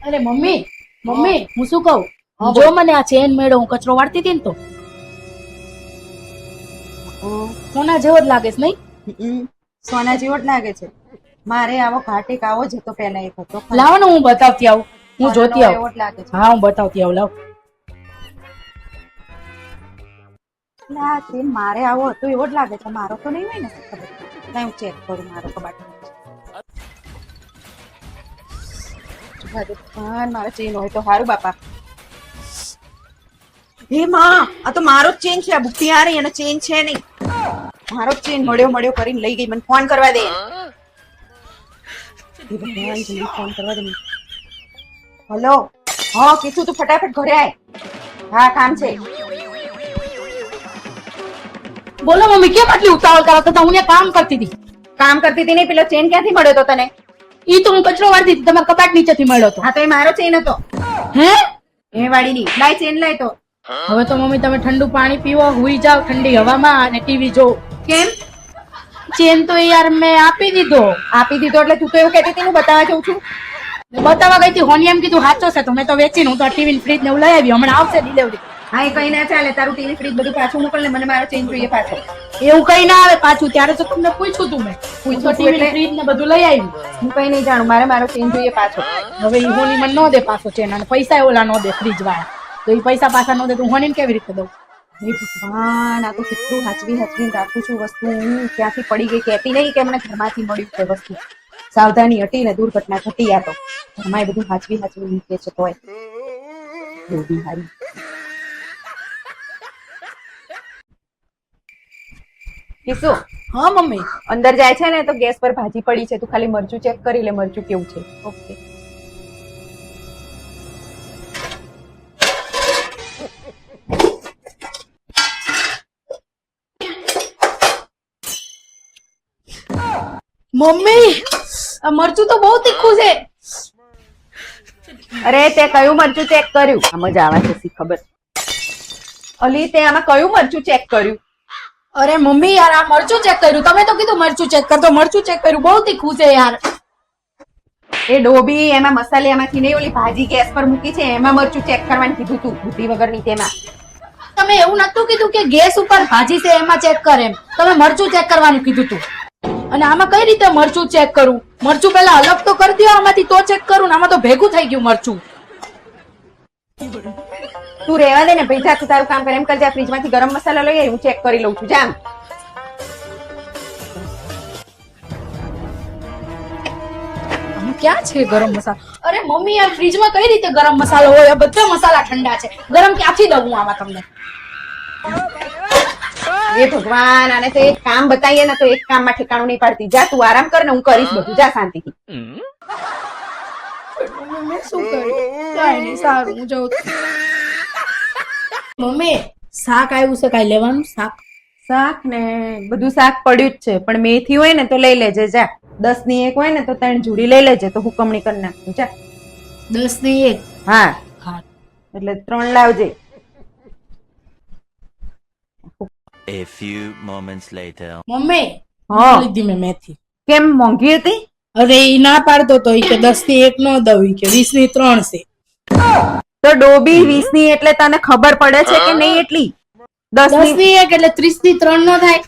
અરે mummy, mummy હું શું કહું, જો મને આ ચેન મેળો હું કચરો વાળતી હતી ને તો સોના જેવો જ લાગે છે નહીં? સોના જેવો જ લાગે છે. મારે આવો ઘાટેક આવો જ હતો પેલા એક હતો. લાવો ને હું બતાવતી આવું, હું જોતી એવો આવું. જ લાગે છે. હા હું બતાવતી આવું, લાવ. ના તે મારે આવો હતો એવો જ લાગે છે. મારો તો નહીં હોય ને ખબર. ના હું ચેક કરું મારો કબાટ. મારો ચેન હોય તો સારું બાપા. હે માં, આ તો મારો જ ચેન છે. આ બુટ્ટી આ રહી અને ચેન છે નહીં. મારો જ ચેન મળ્યો કરીને લઈ ગઈ. મને ફોન કરવા દે. ફોન કરવા દે. હલો, હા કીધું તું ફટાફટ ઘરે આય. હા કામ છે. બોલો મમ્મી, કેમ આટલી ઉતાવળ કરો તો? હું કામ કરતી હતી. કામ કરતી હતી નહીં, પેલો ચેન ક્યાંથી મળ્યો તો તને? ઈ તો હું કચરો વાળતી હતી, તમારા કબાટ નીચેથી મળ્યો હતો. હા તો એ મારો ચેન હતો. હે એ વાડીની લાય ચેન લાય તો. હવે તો મમ્મી તમે ઠંડુ પાણી પીવો, હુઈ જાવ ઠંડી હવામાં અને ટીવી જોવો. કેમ ચેન તો યાર મેં આપી દીધો. આપી દીધો એટલે તું તો એવું કહેતી હતી ને બતાવવા જઉં છું. બતાવવા ગઈ હતી, હોની એમ કીધું સાચો છે તો મેં તો વેચીને હું તો ટીવી ફ્રીજ ને એવું લઈ આવી. હમણાં આવશે ડિલિવરી. હા એ કઈ ના ચાલે. તારું ટીવી ફ્રીજ બધું પાછું મોકલ ને. મને મારો ચેન જોઈએ પાછો. એવું કઈ ના આવે પાછું. ત્યારે તો તમને પૂછ્યું તું મેં. પૂછ્યું ટીવી ફ્રીજ ને બધું લઈ આવી. હું કઈ નહીં જાણું. મારો ચેન જોઈએ પાછો. હવે ઈ હોની મને ન દે પાછો ચેન, અને પૈસા ઓલા ન દે ફ્રીજ વાળા. તો ઈ પૈસા પાછા ન દે તો હોની કેવી રીતે દઉં? હે ભગવાન, આ તો કેટલું હાચવી રાખું છું વસ્તુ. હું ક્યાંથી પડી ગઈ કહેતી નહીં કે મને ઘરમાંથી મળ્યું છે વસ્તુ. સાવધાની હતી ને દુર્ઘટના ઘટી. આ તો ઘરમાં એ બધું હાચવી મૂકે છે તોય ડોબી હારી. કિસ્સો હા મમ્મી, અંદર જાય છે ને તો ગેસ પર ભાજી પડી છે. તું ખાલી મરચું ચેક કરી લે, મરચું કેવું છે. ઓકે. મમ્મી આ મરચું તો બહુ તીખું છે. અરે તે કયું મરચું ચેક કર્યું? આમ જ આવા છે સી ખબર. અલી તે આમાં કયું મરચું ચેક કર્યું? અરે મમ્મી યાર, આ મરચું ચેક કર્યું. તમે તો કીધું મરચું ચેક કરતો. મરચું ચેક કર્યું, બહુ તીખું છે યાર. એ ડોબી, એમાં મસાલામાંથી નહીં, ઓલી ભાજી ગેસ પર મૂકી છે એમાં મરચું ચેક કરવાનું કીધું તું. બુદ્ધિ વગરની તેમાં. તમે એવું નતું કીધું કે ગેસ ઉપર ભાજી છે એમાં ચેક કરે એમ? તમે મરચું ચેક કરવાનું કીધું તું. અને આમાં કઈ રીતે મરચું ચેક કરું? મરચું પેલા અલગ તો કરી દો આમાંથી, તો ચેક કરું ને. આમાં તો ભેગું થઈ ગયું મરચું. તું રહેવા દે ને ભાઈ, જા તું તારું કામ કર. એમ કર, જા ફ્રીજ માંથી ગરમ મસાલા લઈ આવી, હું ચેક કરી લઉં છું. જામ. ક્યાં છે ગરમ મસાલો? અરે મમ્મી યાર, ફ્રીજમાં કઈ રીતે ગરમ મસાલો હોય? બધા મસાલા ઠંડા છે. ગરમ ક્યાંથી દઉં હું આમાં તમને? એ ભગવાન, આને તો એક કામ બતાવીએ ને તો એક કામમાં ઠેકાણું નહીં પાડતી. જા તું આરામ કર ને, હું કરીશ બધું. જા શાંતિથી. મેં શું કર્યું? કાઈ નહીં, સારું હું જાઉં છું. મમ્મી શાક આવ્યું છે, કાઈ લેવાનું? શાક ને બધું શાક પડ્યું જ છે, પણ મેથી હોય ને તો લઈ લેજે. જા 10 ની એક હોય ને તો 3 જોડી લઈ લેજે, તો હુકમણી કરી નાખું. જા 10 ની 1. હા હા એટલે 3 લાવજે. A few moments later. Mummy હા લીધી મેં મેથી. કેમ મોંઘી હતી? અરે ઈ ના પાડતો તો, ઈ કે 10 ની 1 ન દઉં, ઈ કે 20 ની 3 છે. તો ડોબી 20 ની એટલે તને ખબર પડે છે કે નહીં? એટલી 10 ની 1 એટલે 30 ની 3 ન થાય?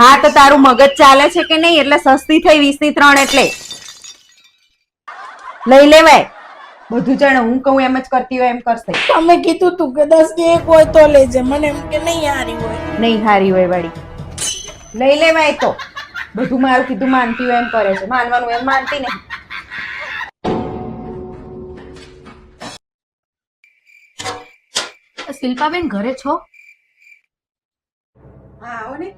હા તો તારું મગજ ચાલે છે કે નહીં? એટલે સસ્તી થઈ 20 ની 3 એટલે લઈ લેવાય. બધું જાણે હું કહું એમ જ કરતી હોય એમ કરશે. તમે કીધું તું કે 10 ની 1 હોય તો લેજે. મને એમ કે નહીં હારી હોય. નહીં હારી હોય વાળી, લઈ લેવાય. તો બધું મારું કીધું માનતી હોય એમ કરે છે. માનવાનું એમ માનતી નહીં. શિલ્પાબેન ઘરે છો? હા આવો ને.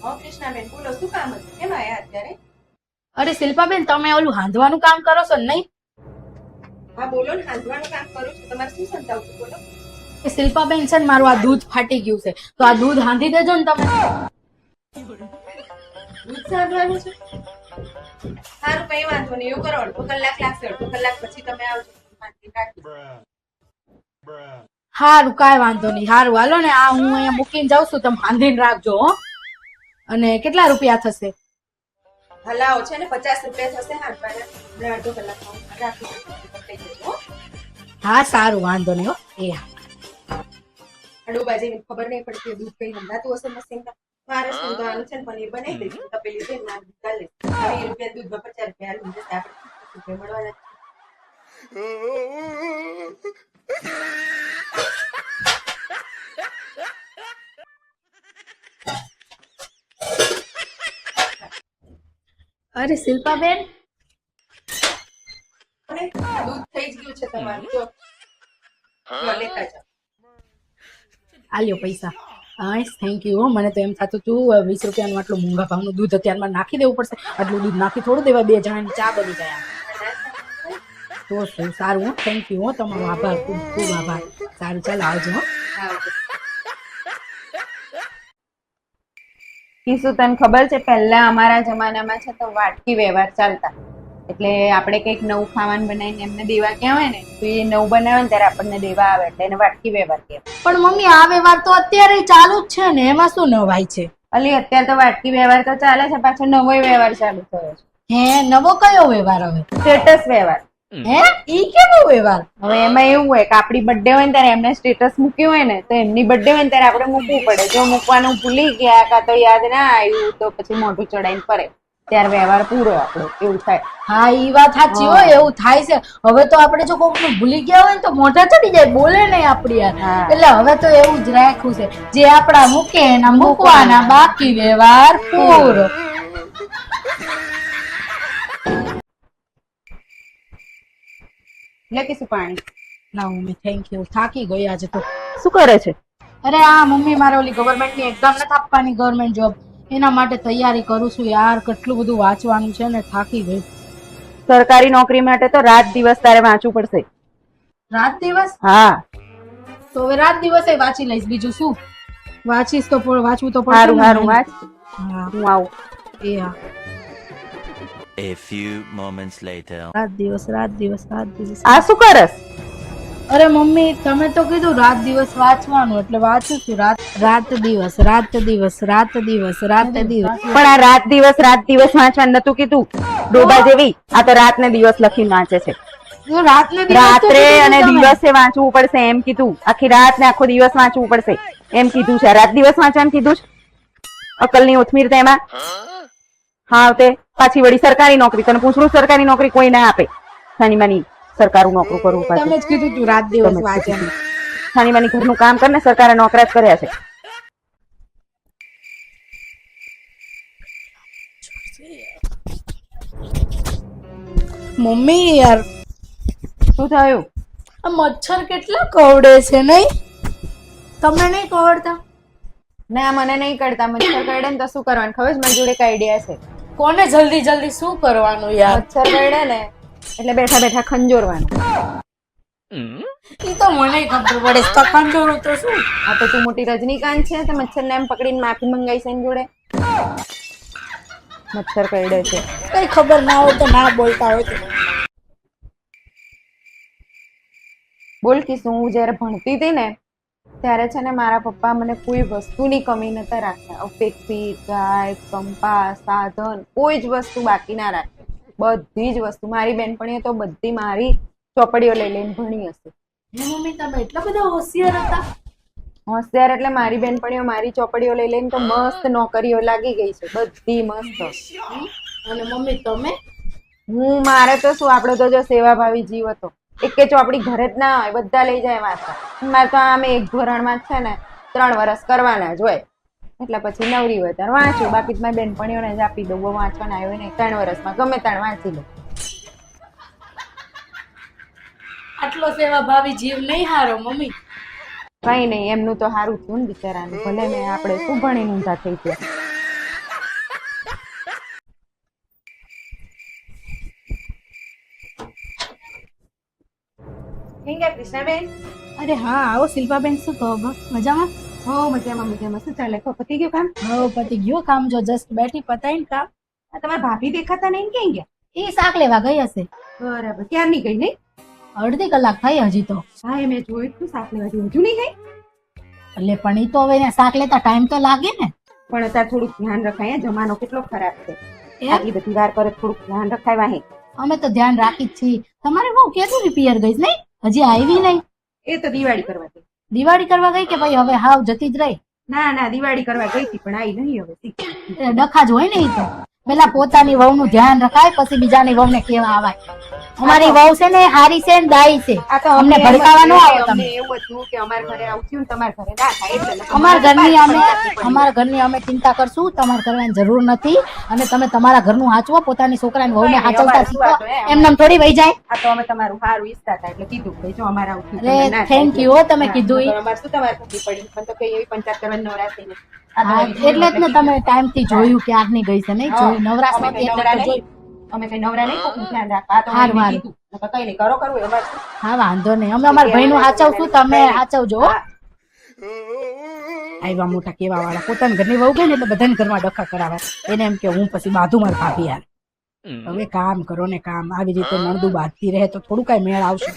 કૃષ્ણાબેન બોલો, શું કામ હતું? કેમ આયા અત્યારે? અરે શિલ્પાબેન, તમે ઓલું હાંધવાનું કામ કરો છો ને? નહીં? હા બોલો ને, હાંધવાનું કામ કરું છું. તમારે શું સંતાવતું? બોલો. એ શિલ્પાબેન છે ને, મારું આ દૂધ ફાટી ગયું છે, તો આ દૂધ હાંધી દેજો ને તમે. દૂધ સાંભળવાનું છે? સારું કઈ વાંધો નહીં. એવું કરો, અડધો કલાક લાગશે. અડધો કલાક પછી તમે આવજો. હારું, કાંઈ વાંધો નહીં. હારું હાલો ને, આ હું અહીંયા મૂકીને જાઉં છું, તમે હાંધીને રાખજો હો. અને કેટલા રૂપિયા થશે? હલાવો છે ને 50 રૂપિયા થશે હાંડવાના ને અડધો કલાકમાં હું રાખી દઉં થઈ જશે હો હા સારું વાંધો નહીં હો એ હા ડોબાજી ખબર નહીં પડતી દૂધ કઈ નંદાતું હશે મશીનમાં મારે શું તો આનું છે ને પનીર બનાવી દઈશું તપેલી છે ના દૂધ ચાલે 20 રૂપિયા દૂધમાં 50 રૂપિયા આલુ જશે આપણે 50 રૂપિયા મળવાના અરે શિલ્પાબેન અને દૂધ થઈ જ ગયું છે તમારું જો લેતા જાઓ આલ્યો પૈસા હા થેન્ક યુ મને તો એમ થતું તું 20 રૂપિયાનું આટલું મોંઘા ભાવનું દૂધ અત્યારમાં નાખી દેવું પડશે આટલું દૂધ નાખી થોડું દેવાય 2 જણાની ચા બની જાય તો શું સારું હો થેન્ક યુ હો તમારો આભાર ખૂબ ખૂબ આભાર સારું ચાલ આવજો હો કીશું તને ખબર છે પહેલા અમારા જમાનામાં છે તો વાટકી વ્યવહાર ચાલતા એટલે આપણે કંઈક નવું ખાવાનું બનાવીને એમને દેવા કહેવાય ને તો એ નવું બનાવે ને ત્યારે આપણને દેવા આવે એટલે એને વાટકી વ્યવહાર કહેવાય પણ મમ્મી આ વ્યવહાર તો અત્યારે ચાલુ જ છે ને એમાં શું નવાઈ છે અલી અત્યારે તો વાટકી વ્યવહાર તો ચાલે છે પાછો નવો વ્યવહાર ચાલુ થયો છે હે નવો કયો વ્યવહાર હવે સ્ટેટસ વ્યવહાર હે ઈ કેવો વ્યવહાર હવે એમાં એવું હોય કે આપણી બર્થડે હોય ને ત્યારે એમને સ્ટેટસ મૂક્યું હોય ને તો એમની બર્થડે હોય ને ત્યારે આપણે મૂકવું પડે જો મૂકવાનું ભૂલી ગયા કાં તો યાદ ના આવ્યું તો પછી મોઢું ચડાઈને ફરે ત્યારે વ્યવહાર પૂરો આપણો એવું થાય હા ઈ વાત સાચી હોય એવું થાય છે હવે તો આપણે જો કોઈકનું ભૂલી ગયા હોય ને તો મોઢા ચડી જાય બોલે નહીં આપણી યાર હા. એટલે હવે તો એવું જ રાખ્યું છે જે આપણા મૂકે એના મૂકવાના બાકી વ્યવહાર પૂરો એટલે કે શું પાણી ના મમ્મી થેન્ક યુ થાકી ગઈ આજે તો શું કરે છે અરે આ મમ્મી મારે ઓલી ગવર્મેન્ટની એક્ઝામ નથી આપવાની ગવર્મેન્ટ જોબ એના માટે તૈયારી કરું છું યાર કેટલું બધું વાંચવાનું છે ને થાકી ગઈ સરકારી નોકરી માટે તો રાત દિવસ તારે વાંચવું પડશે રાત દિવસ હા તો હવે રાત દિવસે વાંચી લઈશ બીજું શું વાંચીશ તો વાંચવું તો પડશે સારું ને. સારું વાંચ હા હું આવું એ હા A few moments later. રાત દિવસ રાત દિવસ રાત દિવસ આ શું કરસ અરે મમ્મી તમે તો કીધું રાત દિવસ વાંચવાનું એટલે વાંચું છું રાત રાત દિવસ રાત દિવસ રાત દિવસ રાત દિવસ પણ આ રાત દિવસ વાંચવાનું નતું કીધું ડોબા જેવી આ તો રાત ને દિવસ લખીને વાંચે છે જો રાતને દિવસ તો રાત્રે કીધું અને તમે. દિવસે વાંચવું પડશે એમ કીધું આખી રાત ને આખો દિવસ વાંચવું પડશે એમ કીધું છે રાત દિવસ વાંચવાનું કીધું છે અકલની ઉથમીર તેમાં હા તે પાછી વળી સરકારી નોકરી તને પૂછડું સરકારી નોકરી કોઈ ના આપે સાનીમાની સરકારું નોકરું કરવું તમે પાછું જ કીધું તું રાત દિવસ વાંચે સાનીમાની ઘરનું કામ કરીને સરકારે નોકરા જ કર્યા છે મમ્મી યાર શું થયું આ મચ્છર કેટલા કરડે છે નહીં તમને નહીં કરડતા ના મને નહીં કરતા મચ્છર કરડે ને તો શું કરવાનું ખબર છે મારી જોડે એક આઈડિયા છે કોને જલ્દી જલ્દી શું કરવાનું યાર મચ્છર કરડે ને એટલે બેઠા બેઠા ખંજોરવાનું ઈ તો મને ખબર પડે તકંદોરું તો શું આ તો તું મોટી રજનીકાંત છે તો મચ્છર ને એમ પકડીને માફી મંગાઈ છે એની જોડે મચ્છર કરડે છે કઈ ખબર ના હોય તો ના બોલતા હોય તો બોલ કે શું હું જયારે ભણતી હતી ને ત્યારે છે ને મારા પપ્પા મને કોઈ વસ્તુની કમી નતા રાખ્યા પેપ્સી ગાય કંપાસ સાધન કોઈ જ વસ્તુ બાકી ના રાખે બધી જ વસ્તુ મારી બેનપણીઓ તો બધી મારી ચોપડીઓ લઈ લઈને ભણી હશે મમ્મી તમે એટલા બધા હોશિયાર હતા હોશિયાર એટલે મારી બેનપણીઓ મારી ચોપડીઓ લઈ લઈને તો મસ્ત નોકરીઓ લાગી ગઈ છે બધી મસ્ત અને મમ્મી તમે હું મારે તો શું આપણો તો જો સેવાભાવી જીવ હતો એક ચોપડી ઘરે જ ના હોય બધા લઈ જાય વાંચવા મારે તો આમે એક ધોરણમાં જ છે ને 3 વર્ષ કરવાના જ હોય એટલે પછી નવરી હોય ત્યારે વાંચું બાકી મારી બેનપણીઓને જ આપી દઉં બહુ વાંચવાના આવ્યો ને 3 વર્ષમાં ગમે ત્યારે વાંચી લઉં આટલો સેવા ભાવી જીવ નહીં હારો મમ્મી કઈ નહીં એમનું તો સારું થયું ને બિચારાનું ભલે ને આપણે શું ભણીને ઊંધા થઈ ગયા કેમ ગયા કૃષ્ણાબેન અરે હા આવો શિલ્પાબેન શું કહો બસ મજામાં હો મજામાં મજામાં શું ચાલે પતી ગયું કામ હો પતિ ગયો કામ જો જસ્ટ બેઠી પતાઈને કામ આ તમારા ભાભી દેખાતા નહીં ક્યાં ગયા એ શાક લેવા ગઈ હશે બરાબર ક્યારની ગઈ નહીં અડધી કલાક થઈ હજી તો હા એ મેં જોયું તું શાક લેવા હજુ નહીં ગઈ એટલે પણ ઈ તો હવે એને શાક લેતા ટાઈમ તો લાગે ને પણ અત્યારે થોડુંક ધ્યાન રખાય જમાનો કેટલો ખરાબ છે એમ? આટલી બધી વાર કરે થોડુંક ધ્યાન રખાય વાહે. અમે તો ધ્યાન રાખી જ છીએ. તમારે બહુ કેતું પિયર ગઈ નહીં, હજી આવી નહીં. એ તો દિવાળી કરવા ગઈ. દિવાળી કરવા ગઈ કે ભાઈ હવે હાવ જતી જ રહી? ના ના દિવાળી કરવા ગઈ હતી પણ આવી નહીં હવે. એ ડખા જ હોય ને. ઈ તો પેલા પોતાની વહુનું ધ્યાન રખાય પછી બીજાની વહુને કેવા આવાય. અમારી વહુ છે ને હારી છે ને દાઈ છે. આ તો અમને એમ જ ભડકાવા ન હતું આવો કે તમે. અમને એવું હતું કે અમારા ઘરે આવું થયું ને તમારા ઘરે ના થાય એટલે નકર અમારા ઘરની અમે ચિંતા કરશું, તમારે કરવાની જરૂર નથી. અને તમે તમારા ઘરનું હાચવો, પોતાની છોકરાની વહુને હાચવતા શીખો. એમને એમ થોડી વહી જાય. આ તો અમે તમારું સારું ઈચ્છતા હતા એટલે કીધું કે જો અમારે આવું થયું અરે તમે ના થેન્ક થાય. યુ હો, તમે હા, કીધું ઈ. નકર અમારે શું તમારે ખબર પડી મને તો કઈ એવી પંચાયત કરવાની નવરાશ થઈ નથી. આ હા, તમારી એટલે જ ને તમે ટાઈમ થી જોયું ક્યારની ગઈ છે નહીં હા, જોયું નવરાશ અમે નહોતી કઈ એટલે નવરા તો નહીં. જોયું. અમે કઈ નવરા નહીં કોકનું ધ્યાન રાખવા. આ તો હારું, અમે હારું. કીધું નકર કઈ નહીં કરો કરવું એ અમારે શું. હા વાંધો નહીં, અમે અમારા ભાઈનું હાચવશું, તમે હાચવજો હો. હા. આવ્યા મોટા કેવા વાળા, પોતાના ઘરની વહુ ગઈ ને એટલે બધાને ઘરમાં ડખા કરાવે. એને એમ કે હું પછી બાંધું મારા ભાભી યાર. હવે કામ કરો ને કામ, આવી રીતે નણદું બાંધતી રહે તો થોડું કઈ મેળ આવશે.